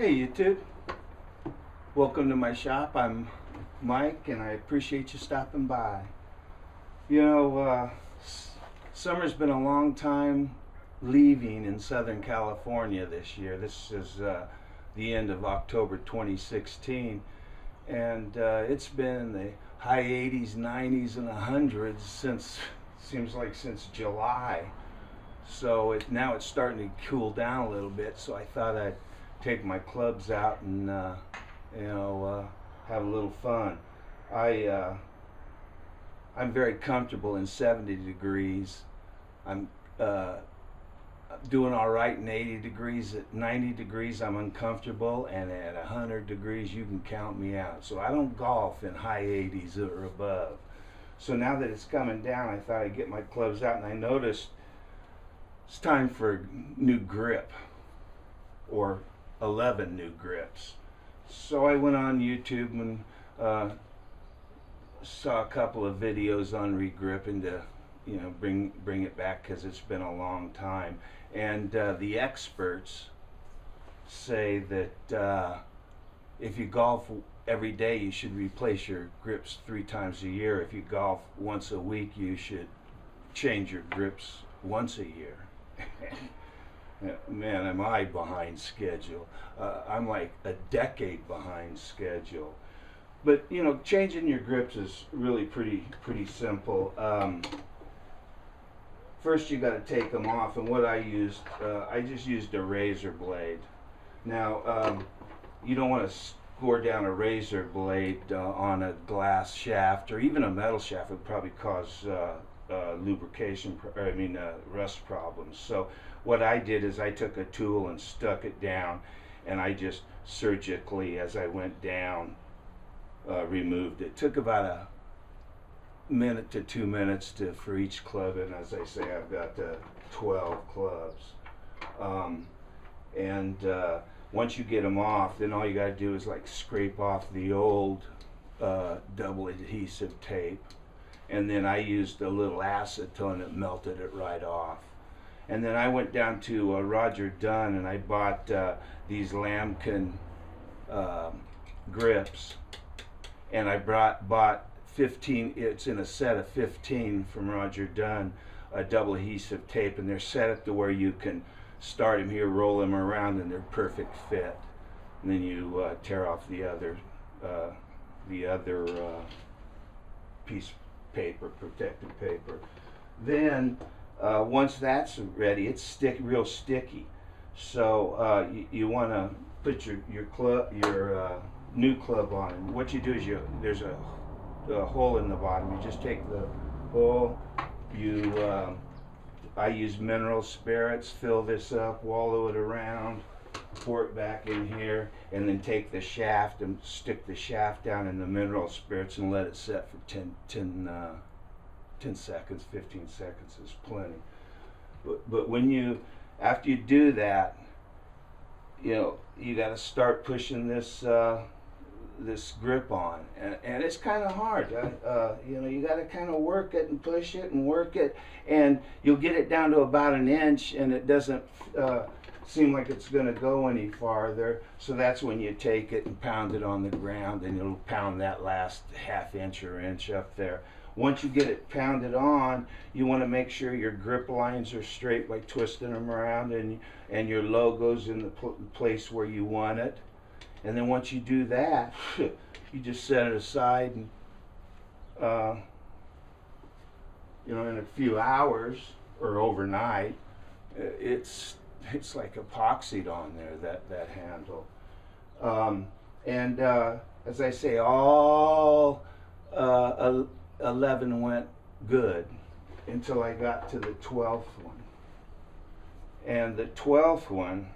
Hey YouTube, welcome to my shop. I'm Mike and I appreciate you stopping by. You know, summer's been a long time leaving in Southern California this year. This is the end of October 2016, and it's been in the high 80s, 90s, and 100s since July. So now it's starting to cool down a little bit, so I thought I'd take my clubs out and have a little fun. I'm very comfortable in 70 degrees. I'm doing all right in 80 degrees. At 90 degrees I'm uncomfortable, and at 100 degrees you can count me out. So I don't golf in high 80s or above. So now that it's coming down, I thought I'd get my clubs out, and I noticed it's time for a new grip, or 11 new grips. So I went on YouTube and saw a couple of videos on regripping to bring it back, because it's been a long time. And the experts say that if you golf every day, you should replace your grips 3 times a year. If you golf once a week, you should change your grips once a year. Man, am I behind schedule. I'm like a decade behind schedule. But changing your grips is really pretty simple. First you got to take them off, and what I just used a razor blade. Now you don't want to score down a razor blade on a glass shaft, or even a metal shaft. Would probably cause rust problems. So what I did is I took a tool and stuck it down, and I just surgically, as I went down, removed it. Took about a minute to 2 minutes for each club, and as I say, I've got 12 clubs. Once you get them off, then all you got to do is like scrape off the old double adhesive tape, and then I used a little acetone that melted it right off. And then I went down to Roger Dunn, and I bought these lambkin grips, and I bought 15. It's in a set of 15 from Roger Dunn, a double adhesive tape, and they're set up to where you can start them here, roll them around, and they're perfect fit. And then you tear off the other piece of paper, protective paper. Then once that's ready, it's real sticky. So you want to put your new club on, and what you do is there's a hole in the bottom. You just take the hole. I use mineral spirits. Fill this up, wallow it around, pour it back in here, and then take the shaft and stick the shaft down in the mineral spirits and let it set for 10 seconds, 15 seconds is plenty. But after you do that, you got to start pushing this grip on, and it's kind of hard. You got to kind of work it and push it and work it, and you'll get it down to about an inch, and it doesn't seem like it's going to go any farther. So that's when you take it and pound it on the ground, and you'll pound that last half inch or inch up there. Once you get it pounded on, you want to make sure your grip lines are straight by twisting them around, and your logo's in the place where you want it. And then once you do that, you just set it aside, and in a few hours or overnight, it's like epoxied on there, that handle. As I say, all 11 went good until I got to the 12th one. And the 12th one,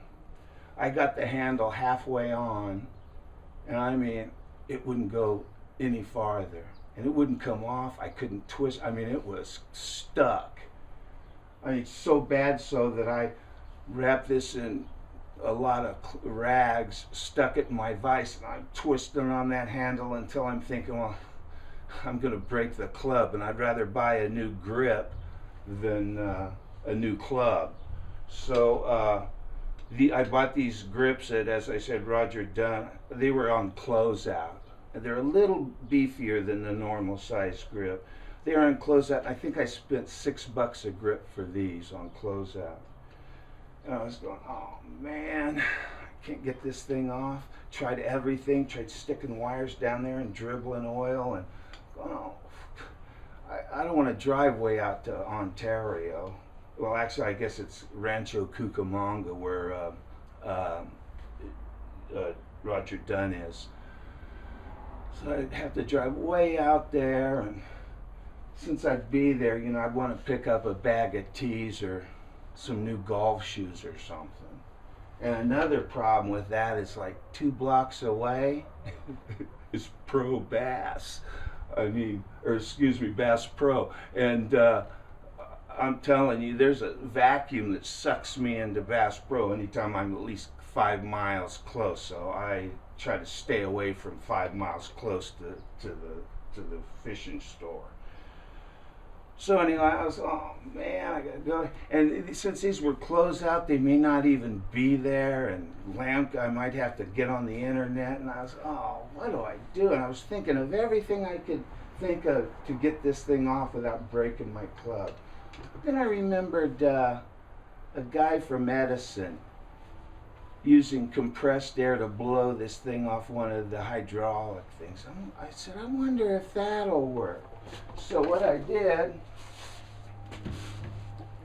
I got the handle halfway on, and I mean, it wouldn't go any farther, and it wouldn't come off. I couldn't twist. I mean, it was stuck. I mean, so bad so that I wrapped this in a lot of rags, stuck it in my vise, and I'm twisting on that handle until I'm thinking, well, I'm going to break the club, and I'd rather buy a new grip than a new club. So I bought these grips at, as I said, Roger Dunn. They were on closeout. They're a little beefier than the normal size grip. They are on closeout. I think I spent $6 a grip for these on closeout. And I was going, oh man, I can't get this thing off. Tried everything. Tried sticking wires down there and dribbling oil, and oh, I don't want to drive way out to Ontario. Well, actually, I guess it's Rancho Cucamonga where Roger Dunn is. So I'd have to drive way out there, and since I'd be there, you know, I'd want to pick up a bag of teas or some new golf shoes or something. And another problem with that is like 2 blocks away is Pro Bass. I mean, or excuse me, Bass Pro. And I'm telling you, there's a vacuum that sucks me into Bass Pro anytime I'm at least 5 miles close. So I try to stay away from 5 miles close to the fishing store. So anyway, I was, oh man, I gotta go. And since these were closed out, they may not even be there. And I might have to get on the internet. And I was, oh, what do I do? And I was thinking of everything I could think of to get this thing off without breaking my club. Then I remembered a guy from Edison using compressed air to blow this thing off one of the hydraulic things. I said, I wonder if that'll work. So what I did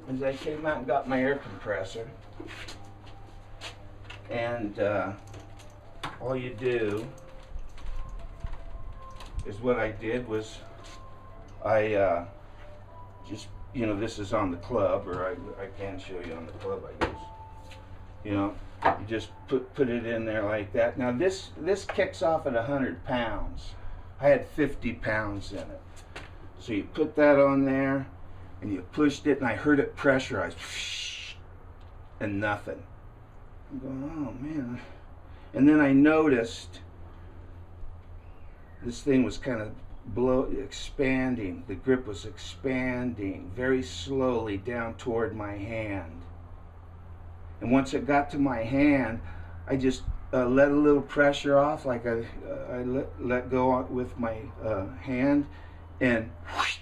is I came out and got my air compressor, and all you do is what I did was I just, you know, this is on the club, or I can show you on the club, I guess. You know, you just put it in there like that. Now this kicks off at 100 pounds. I had 50 pounds in it. So you put that on there, and you pushed it, and I heard it pressurized, and nothing. I'm going, oh man. And then I noticed this thing was kind of expanding. The grip was expanding very slowly down toward my hand. And once it got to my hand, I just let a little pressure off, like I let go with my hand, and whoosh,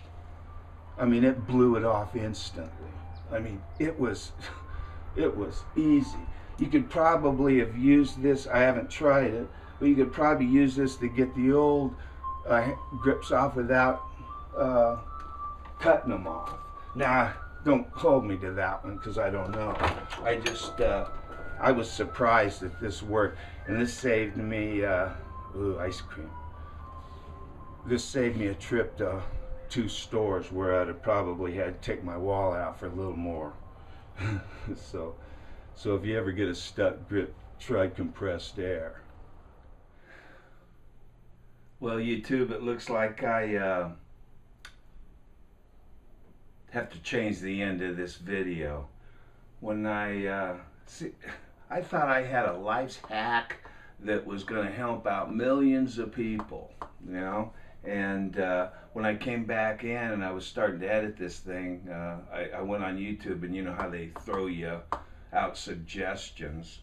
I mean, it blew it off instantly. I mean, it was easy. You could probably have used this. I haven't tried it, but you could probably use this to get the old grips off without cutting them off. Now, don't hold me to that one because I don't know. I just I was surprised that this worked, and this saved me ice cream. This saved me a trip to 2 stores where I'd have probably had to take my wallet out for a little more. So if you ever get a stuck grip, try compressed air. Well, YouTube, it looks like I have to change the end of this video. When I thought I had a life hack that was going to help out millions of people, you know. And when I came back in and I was starting to edit this thing, I went on YouTube, and you know how they throw you out suggestions.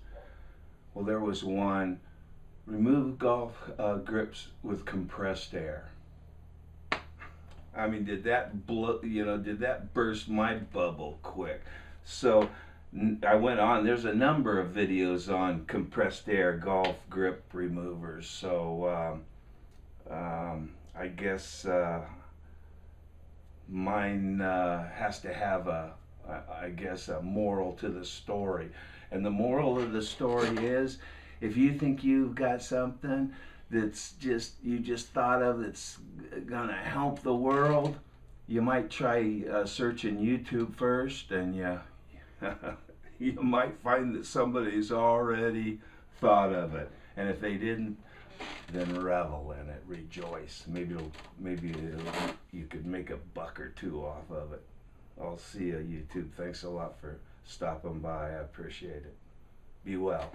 Well, there was one: remove golf grips with compressed air. I mean, did that blow? You know, did that burst my bubble quick? So I went on. There's a number of videos on compressed air golf grip removers. So I guess mine has to have I guess a moral to the story. And the moral of the story is, if you think you've got something that's you just thought of that's gonna help the world, you might try searching YouTube first, and you might find that somebody's already thought of it. And if they didn't, then revel in it, rejoice. Maybe you could make $1 or $2 off of it. I'll see you, YouTube. Thanks a lot for stopping by. I appreciate it. Be well.